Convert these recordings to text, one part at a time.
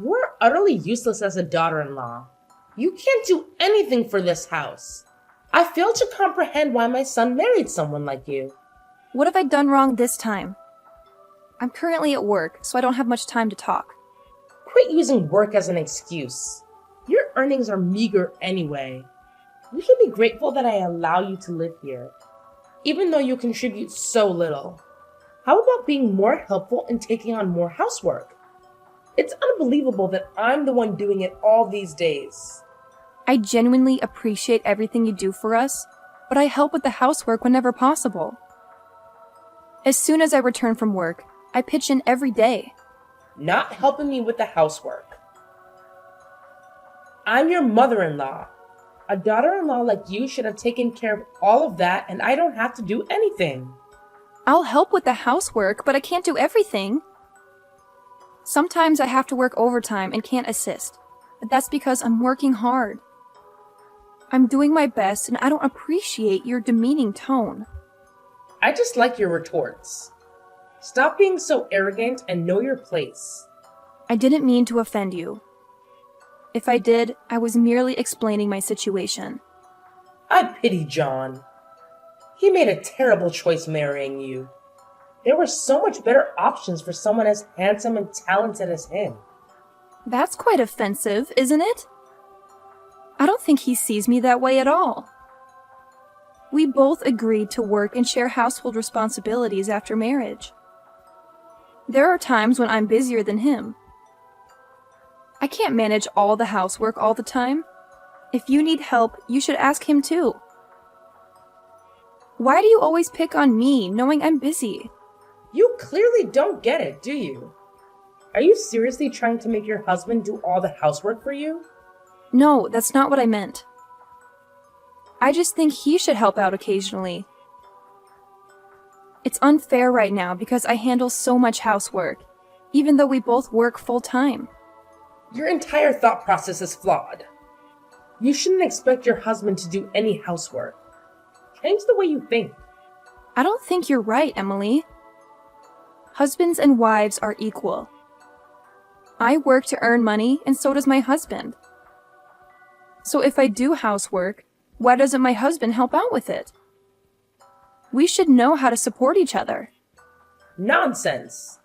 You are utterly useless as a daughter-in-law. You can't do anything for this house. I fail to comprehend why my son married someone like you. What have I done wrong this time? I'm currently at work, so I don't have much time to talk. Quit using work as an excuse. Your earnings are meager anyway. You should be grateful that I allow you to live here, even though you contribute so little. How about being more helpful and taking on more housework? It's unbelievable that I'm the one doing it all these days. I genuinely appreciate everything you do for us, but I help with the housework whenever possible. As soon as I return from work, I pitch in every day. Not helping me with the housework. I'm your mother-in-law. A daughter-in-law like you should have taken care of all of that, and I don't have to do anything. I'll help with the housework, but I can't do everything. Sometimes I have to work overtime and can't assist, but that's because I'm working hard. I'm doing my best, and I don't appreciate your demeaning tone. I just like your retorts. Stop being so arrogant and know your place. I didn't mean to offend you. If I did, I was merely explaining my situation. I pity John. He made a terrible choice marrying you. There were so much better options for someone as handsome and talented as him. That's quite offensive, isn't it? I don't think he sees me that way at all. We both agreed to work and share household responsibilities after marriage. There are times when I'm busier than him. I can't manage all the housework all the time. If you need help, you should ask him too. Why do you always pick on me, knowing I'm busy? You clearly don't get it, do you? Are you seriously trying to make your husband do all the housework for you? No, that's not what I meant. I just think he should help out occasionally. It's unfair right now because I handle so much housework, even though we both work full-time. Your entire thought process is flawed. You shouldn't expect your husband to do any housework. Change the way you think. I don't think you're right, Emily. Husbands and wives are equal. I work to earn money, and so does my husband. So if I do housework, why doesn't my husband help out with it? We should know how to support each other. Nonsense.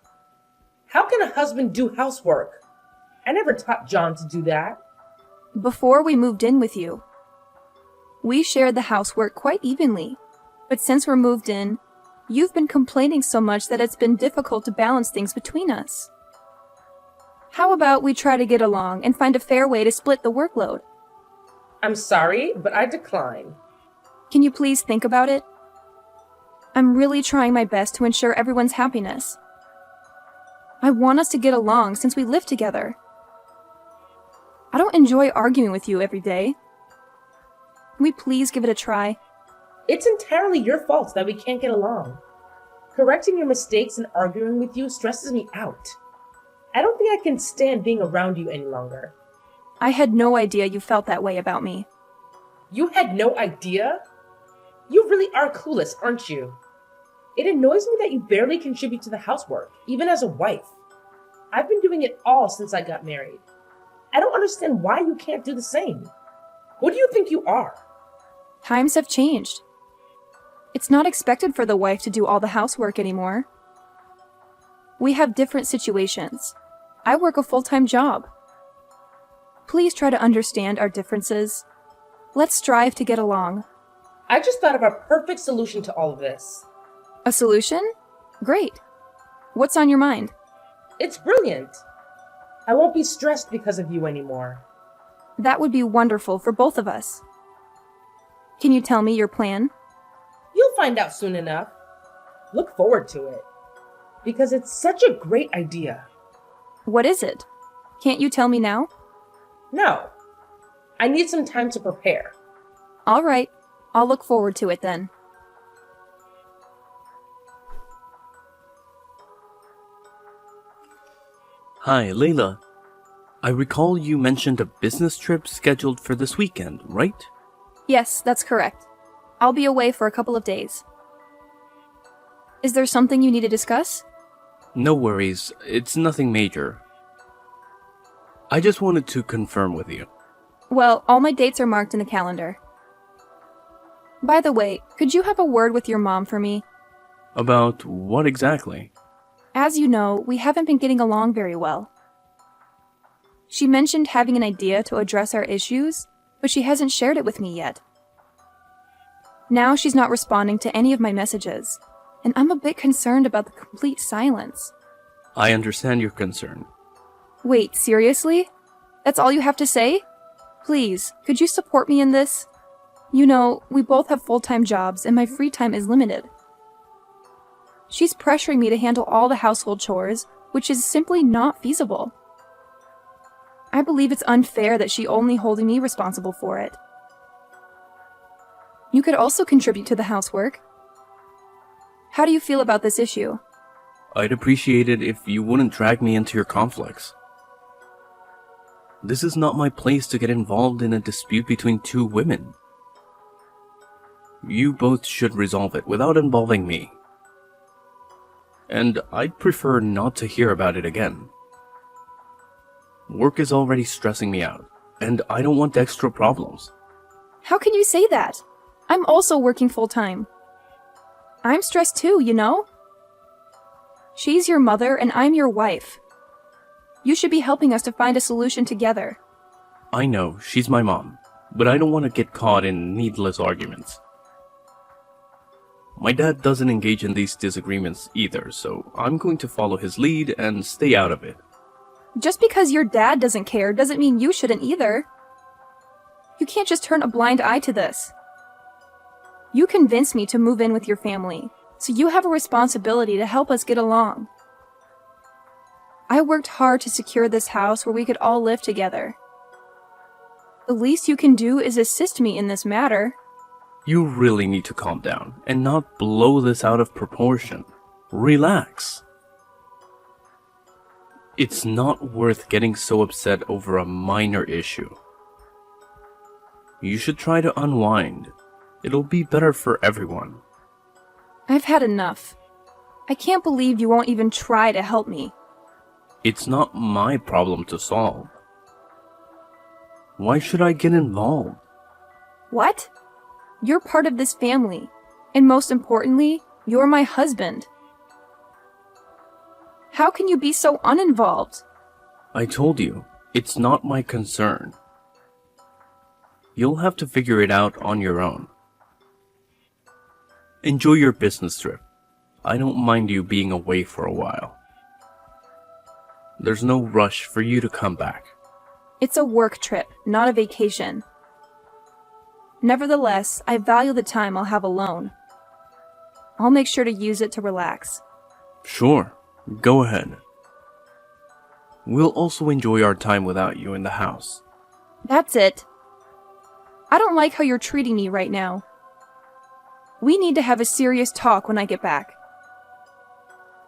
How can a husband do housework? I never taught John to do that. Before we moved in with you, we shared the housework quite evenly. But since we're moved in, you've been complaining so much that it's been difficult to balance things between us. How about we try to get along and find a fair way to split the workload? I'm sorry, but I decline. Can you please think about it? I'm really trying my best to ensure everyone's happiness. I want us to get along since we live together. I don't enjoy arguing with you every day. Can we please give it a try? It's entirely your fault that we can't get along. Correcting your mistakes and arguing with you stresses me out. I don't think I can stand being around you any longer. I had no idea you felt that way about me. You had no idea? You really are clueless, aren't you? It annoys me that you barely contribute to the housework, even as a wife. I've been doing it all since I got married. I don't understand why you can't do the same. Who do you think you are? Times have changed. It's not expected for the wife to do all the housework anymore. We have different situations. I work a full-time job. Please try to understand our differences. Let's strive to get along. I just thought of a perfect solution to all of this. A solution? Great. What's on your mind? It's brilliant. I won't be stressed because of you anymore. That would be wonderful for both of us. Can you tell me your plan? You'll find out soon enough. Look forward to it. Because it's such a great idea. What is it? Can't you tell me now? No. I need some time to prepare. All right. I'll look forward to it then. Hi, Layla. I recall you mentioned a business trip scheduled for this weekend, right? Yes, that's correct. I'll be away for a couple of days. Is there something you need to discuss? No worries, it's nothing major. I just wanted to confirm with you. Well, all my dates are marked in the calendar. By the way, could you have a word with your mom for me? About what exactly? As you know, we haven't been getting along very well. She mentioned having an idea to address our issues, but she hasn't shared it with me yet. Now she's not responding to any of my messages, and I'm a bit concerned about the complete silence. I understand your concern. Wait, seriously? That's all you have to say? Please, could you support me in this? You know, we both have full-time jobs and my free time is limited. She's pressuring me to handle all the household chores, which is simply not feasible. I believe it's unfair that she's only holding me responsible for it. You could also contribute to the housework. How do you feel about this issue? I'd appreciate it if you wouldn't drag me into your conflicts. This is not my place to get involved in a dispute between two women. You both should resolve it without involving me. And I'd prefer not to hear about it again. Work is already stressing me out, and I don't want extra problems. How can you say that? I'm also working full-time. I'm stressed too, you know? She's your mother and I'm your wife. You should be helping us to find a solution together. I know, she's my mom, but I don't want to get caught in needless arguments. My dad doesn't engage in these disagreements either, so I'm going to follow his lead and stay out of it. Just because your dad doesn't care doesn't mean you shouldn't either. You can't just turn a blind eye to this. You convinced me to move in with your family, so you have a responsibility to help us get along. I worked hard to secure this house where we could all live together. The least you can do is assist me in this matter. You really need to calm down and not blow this out of proportion. Relax. It's not worth getting so upset over a minor issue. You should try to unwind. It'll be better for everyone. I've had enough. I can't believe you won't even try to help me. It's not my problem to solve. Why should I get involved? What? You're part of this family, and most importantly, you're my husband. How can you be so uninvolved? I told you, it's not my concern. You'll have to figure it out on your own. Enjoy your business trip. I don't mind you being away for a while. There's no rush for you to come back. It's a work trip, not a vacation. Nevertheless, I value the time I'll have alone. I'll make sure to use it to relax. Sure, go ahead. We'll also enjoy our time without you in the house. That's it. I don't like how you're treating me right now. We need to have a serious talk when I get back.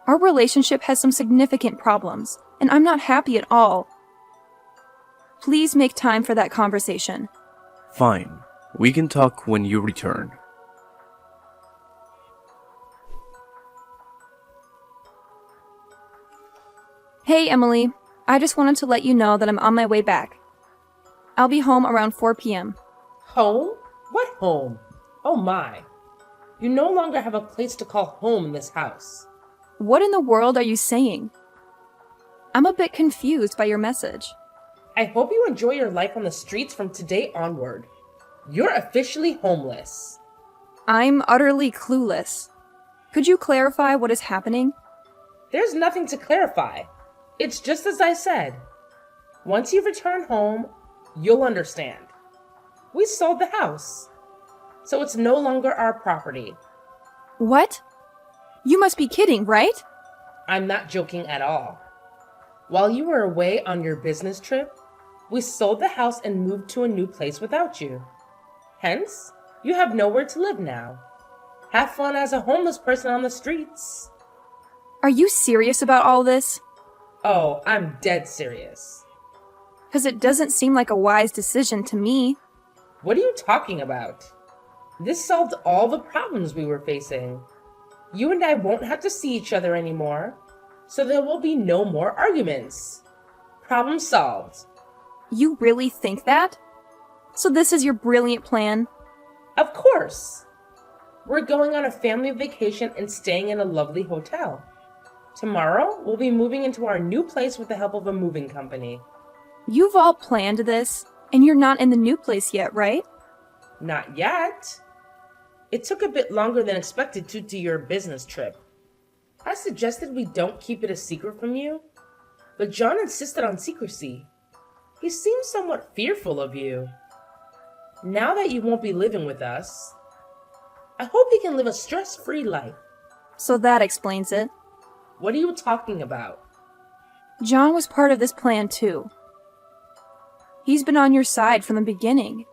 Our relationship has some significant problems, and I'm not happy at all. Please make time for that conversation. Fine. We can talk when you return. Hey, Emily. I just wanted to let you know that I'm on my way back. I'll be home around 4 p.m. Home? What home? Oh my. You no longer have a place to call home in this house. What in the world are you saying? I'm a bit confused by your message. I hope you enjoy your life on the streets from today onward. You're officially homeless. I'm utterly clueless. Could you clarify what is happening? There's nothing to clarify. It's just as I said. Once you return home, you'll understand. We sold the house, so it's no longer our property. What? You must be kidding, right? I'm not joking at all. While you were away on your business trip, we sold the house and moved to a new place without you. Hence, you have nowhere to live now. Have fun as a homeless person on the streets. Are you serious about all this? Oh, I'm dead serious. 'Cause it doesn't seem like a wise decision to me. What are you talking about? This solved all the problems we were facing. You and I won't have to see each other anymore, so there will be no more arguments. Problem solved. You really think that? So this is your brilliant plan? Of course! We're going on a family vacation and staying in a lovely hotel. Tomorrow, we'll be moving into our new place with the help of a moving company. You've all planned this, and you're not in the new place yet, right? Not yet. It took a bit longer than expected due to your business trip. I suggested we don't keep it a secret from you, but John insisted on secrecy. He seems somewhat fearful of you. Now that you won't be living with us, I hope you can live a stress-free life. So that explains it. What are you talking about? John was part of this plan too. He's been on your side from the beginning.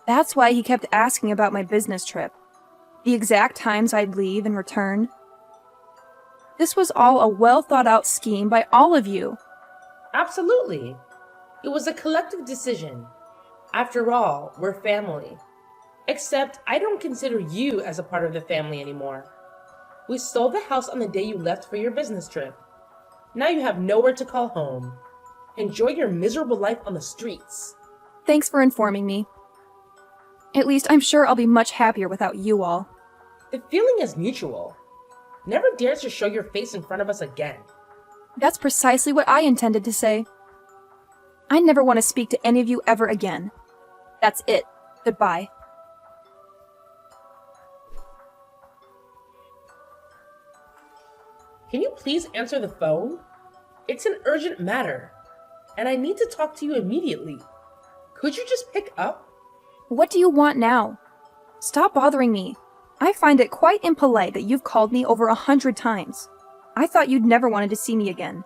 That's why he kept asking about my business trip, the exact times I'd leave and return. This was all a well-thought-out scheme by all of you. Absolutely. It was a collective decision. After all, we're family. Except I don't consider you as a part of the family anymore. We sold the house on the day you left for your business trip. Now you have nowhere to call home. Enjoy your miserable life on the streets. Thanks for informing me. At least I'm sure I'll be much happier without you all. The feeling is mutual. Never dare to show your face in front of us again. That's precisely what I intended to say. I never want to speak to any of you ever again. That's it. Goodbye. Can you please answer the phone? It's an urgent matter, and I need to talk to you immediately. Could you just pick up? What do you want now? Stop bothering me. I find it quite impolite that you've called me over 100 times. I thought you'd never wanted to see me again.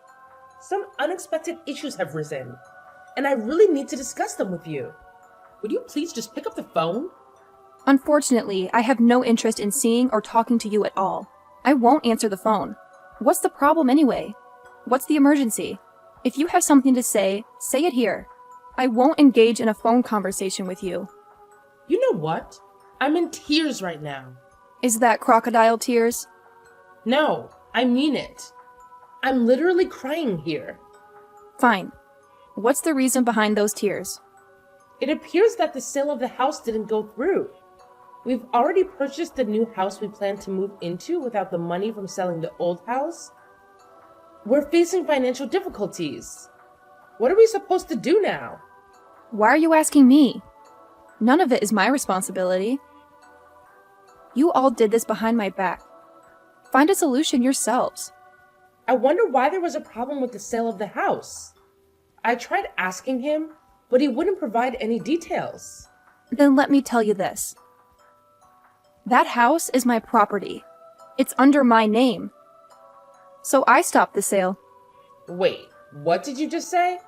Some unexpected issues have risen, and I really need to discuss them with you. Would you please just pick up the phone? Unfortunately, I have no interest in seeing or talking to you at all. I won't answer the phone. What's the problem anyway? What's the emergency? If you have something to say it here. I won't engage in a phone conversation with you. You know what? I'm in tears right now. Is that crocodile tears? No, I mean it. I'm literally crying here. Fine. What's the reason behind those tears? It appears that the sale of the house didn't go through. We've already purchased the new house we plan to move into without the money from selling the old house. We're facing financial difficulties. What are we supposed to do now? Why are you asking me? None of it is my responsibility. You all did this behind my back. Find a solution yourselves. I wonder why there was a problem with the sale of the house. I tried asking him, but he wouldn't provide any details. Then let me tell you this. That house is my property. It's under my name. So I stopped the sale. Wait, what did you just say?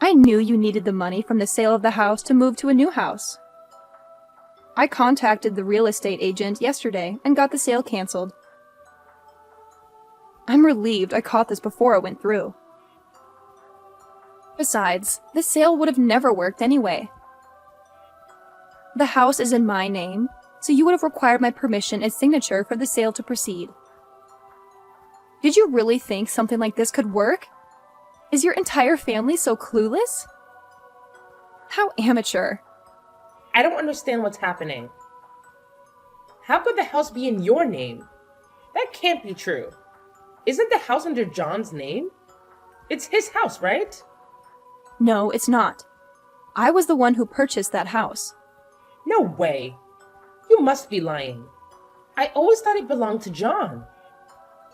I knew you needed the money from the sale of the house to move to a new house. I contacted the real estate agent yesterday and got the sale canceled. I'm relieved I caught this before it went through. Besides, the sale would have never worked anyway. The house is in my name, so you would have required my permission and signature for the sale to proceed. Did you really think something like this could work? Is your entire family so clueless? How amateur. I don't understand what's happening. How could the house be in your name? That can't be true. Isn't the house under John's name? It's his house, right? No, it's not. I was the one who purchased that house. No way. You must be lying. I always thought it belonged to John.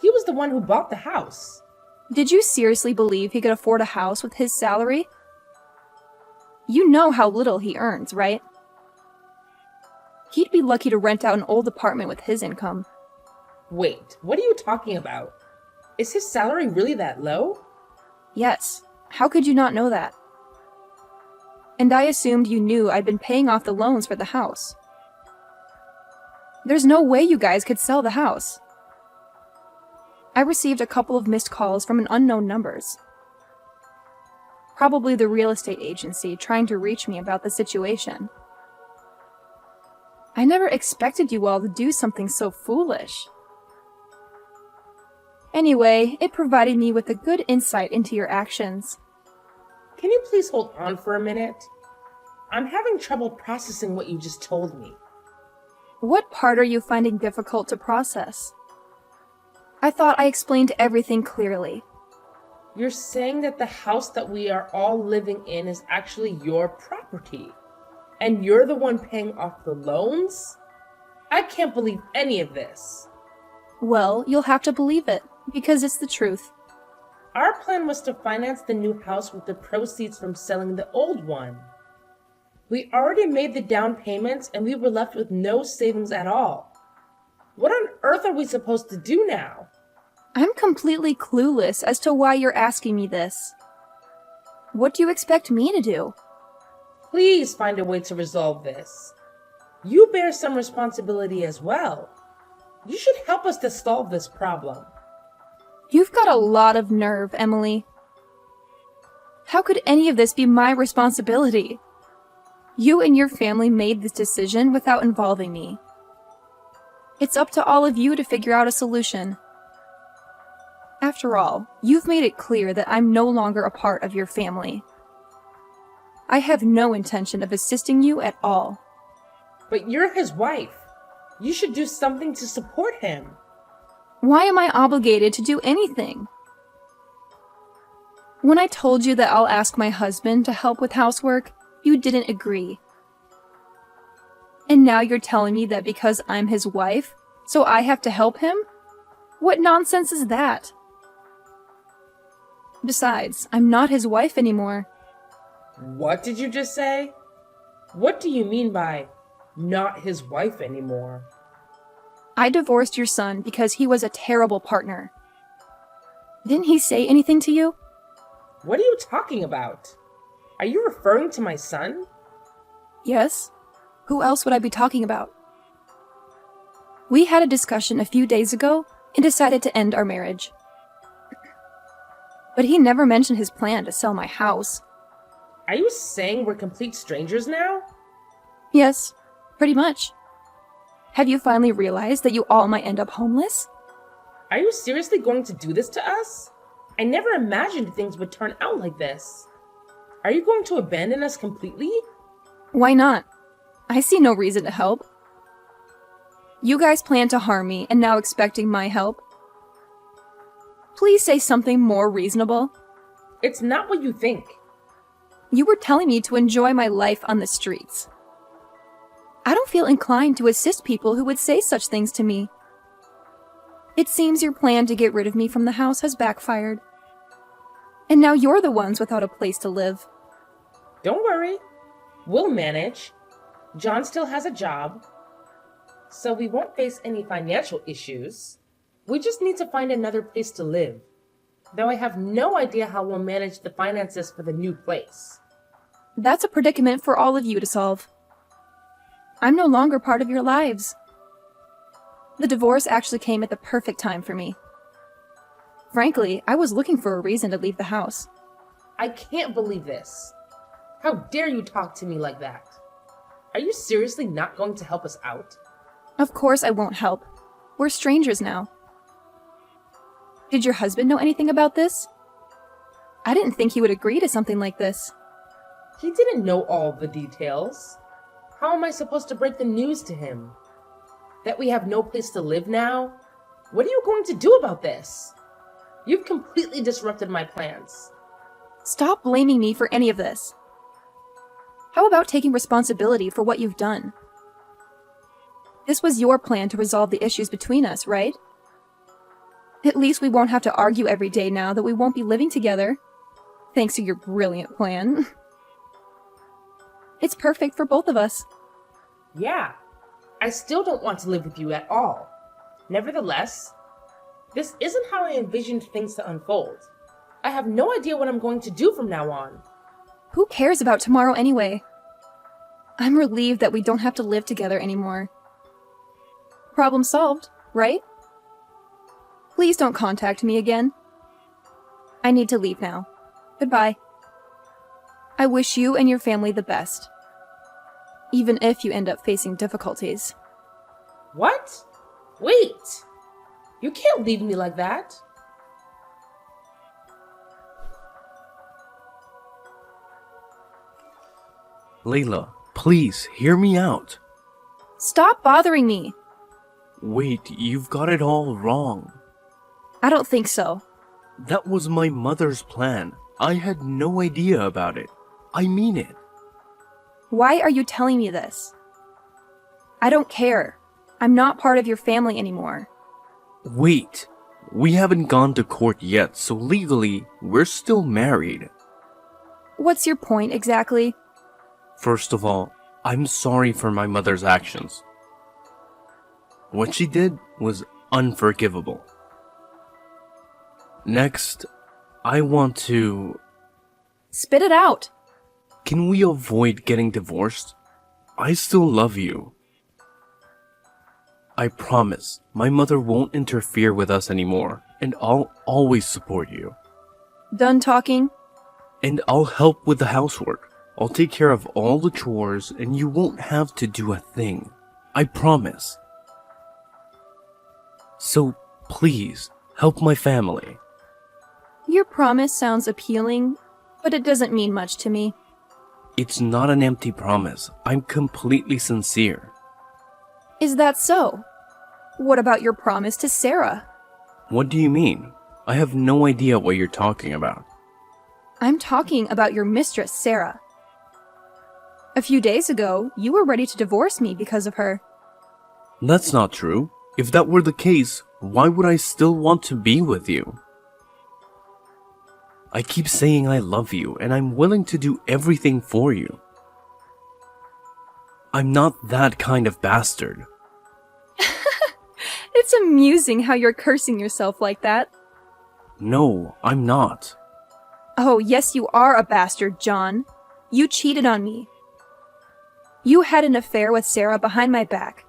He was the one who bought the house. Did you seriously believe he could afford a house with his salary? You know how little he earns, right? He'd be lucky to rent out an old apartment with his income. Wait, what are you talking about? Is his salary really that low? Yes. How could you not know that? And I assumed you knew I'd been paying off the loans for the house. There's no way you guys could sell the house. I received a couple of missed calls from an unknown numbers. Probably the real estate agency trying to reach me about the situation. I never expected you all to do something so foolish. Anyway, it provided me with a good insight into your actions. Can you please hold on for a minute? I'm having trouble processing what you just told me. What part are you finding difficult to process? I thought I explained everything clearly. You're saying that the house that we are all living in is actually your property, and you're the one paying off the loans? I can't believe any of this. Well, you'll have to believe it, because it's the truth. Our plan was to finance the new house with the proceeds from selling the old one. We already made the down payments and we were left with no savings at all. What on earth are we supposed to do now? I'm completely clueless as to why you're asking me this. What do you expect me to do? Please find a way to resolve this. You bear some responsibility as well. You should help us to solve this problem. You've got a lot of nerve, Emily. How could any of this be my responsibility? You and your family made this decision without involving me. It's up to all of you to figure out a solution. After all, you've made it clear that I'm no longer a part of your family. I have no intention of assisting you at all. But you're his wife. You should do something to support him. Why am I obligated to do anything? When I told you that I'll ask my husband to help with housework, you didn't agree. And now you're telling me that because I'm his wife, so I have to help him? What nonsense is that? Besides, I'm not his wife anymore. What did you just say? What do you mean by not his wife anymore? I divorced your son because he was a terrible partner. Didn't he say anything to you? What are you talking about? Are you referring to my son? Yes. Who else would I be talking about? We had a discussion a few days ago and decided to end our marriage. But he never mentioned his plan to sell my house. Are you saying we're complete strangers now? Yes, pretty much. Have you finally realized that you all might end up homeless? Are you seriously going to do this to us? I never imagined things would turn out like this. Are you going to abandon us completely? Why not? I see no reason to help. You guys plan to harm me and now expecting my help. Please say something more reasonable. It's not what you think. You were telling me to enjoy my life on the streets. I don't feel inclined to assist people who would say such things to me. It seems your plan to get rid of me from the house has backfired. And now you're the ones without a place to live. Don't worry. We'll manage. John still has a job, so we won't face any financial issues. We just need to find another place to live, though I have no idea how we'll manage the finances for the new place. That's a predicament for all of you to solve. I'm no longer part of your lives. The divorce actually came at the perfect time for me. Frankly, I was looking for a reason to leave the house. I can't believe this. How dare you talk to me like that? Are you seriously not going to help us out? Of course I won't help. We're strangers now. Did your husband know anything about this? I didn't think he would agree to something like this. He didn't know all the details. How am I supposed to break the news to him? That we have no place to live now? What are you going to do about this? You've completely disrupted my plans. Stop blaming me for any of this. How about taking responsibility for what you've done? This was your plan to resolve the issues between us, right? At least we won't have to argue every day now that we won't be living together. Thanks to your brilliant plan. It's perfect for both of us. Yeah, I still don't want to live with you at all. Nevertheless, this isn't how I envisioned things to unfold. I have no idea what I'm going to do from now on. Who cares about tomorrow anyway? I'm relieved that we don't have to live together anymore. Problem solved, right? Please don't contact me again. I need to leave now. Goodbye. I wish you and your family the best. Even if you end up facing difficulties. What? Wait! You can't leave me like that. Layla, please, hear me out. Stop bothering me. Wait, you've got it all wrong. I don't think so. That was my mother's plan. I had no idea about it. I mean it. Why are you telling me this? I don't care. I'm not part of your family anymore. Wait, we haven't gone to court yet, so legally, we're still married. What's your point exactly? First of all, I'm sorry for my mother's actions. What she did was unforgivable. Next, I want to... Spit it out. Can we avoid getting divorced? I still love you. I promise, my mother won't interfere with us anymore, and I'll always support you. Done talking? And I'll help with the housework. I'll take care of all the chores, and you won't have to do a thing. I promise. So, please, help my family. Your promise sounds appealing, but it doesn't mean much to me. It's not an empty promise. I'm completely sincere. Is that so? What about your promise to Sarah? What do you mean? I have no idea what you're talking about. I'm talking about your mistress, Sarah. A few days ago, you were ready to divorce me because of her. That's not true. If that were the case, why would I still want to be with you? I keep saying I love you, and I'm willing to do everything for you. I'm not that kind of bastard. It's amusing how you're cursing yourself like that. No, I'm not. Oh, yes, you are a bastard, John. You cheated on me. You had an affair with Sarah behind my back.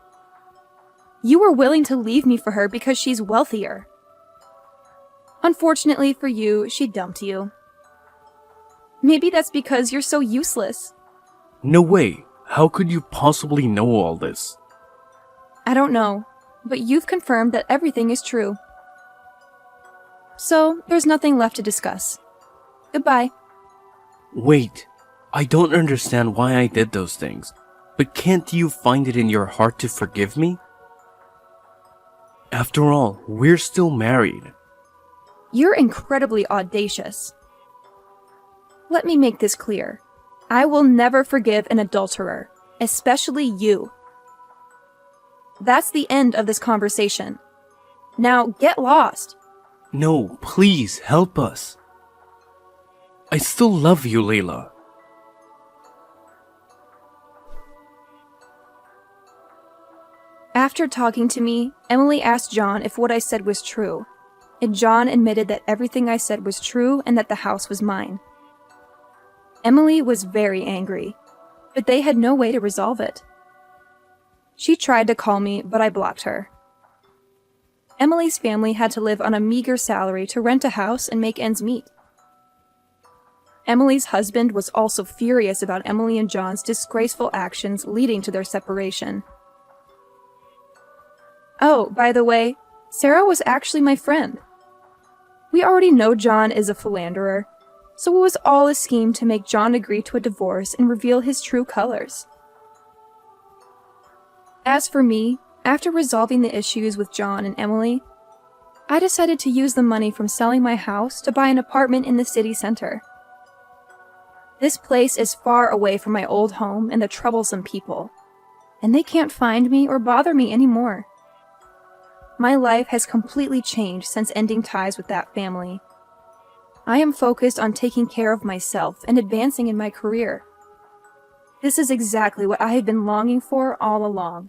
You were willing to leave me for her because she's wealthier. Unfortunately for you, she dumped you. Maybe that's because you're so useless. No way. How could you possibly know all this? I don't know, but you've confirmed that everything is true. So, there's nothing left to discuss. Goodbye. Wait, I don't understand why I did those things, but can't you find it in your heart to forgive me? After all, we're still married. You're incredibly audacious. Let me make this clear. I will never forgive an adulterer, especially you. That's the end of this conversation. Now get lost. No, please help us. I still love you, Layla. After talking to me, Emily asked John if what I said was true, and John admitted that everything I said was true and that the house was mine. Emily was very angry, but they had no way to resolve it. She tried to call me, but I blocked her. Emily's family had to live on a meager salary to rent a house and make ends meet. Emily's husband was also furious about Emily and John's disgraceful actions leading to their separation. Oh, by the way, Sarah was actually my friend. We already know John is a philanderer, so it was all a scheme to make John agree to a divorce and reveal his true colors. As for me, after resolving the issues with John and Emily, I decided to use the money from selling my house to buy an apartment in the city center. This place is far away from my old home and the troublesome people, and they can't find me or bother me anymore. My life has completely changed since ending ties with that family. I am focused on taking care of myself and advancing in my career. This is exactly what I had been longing for all along.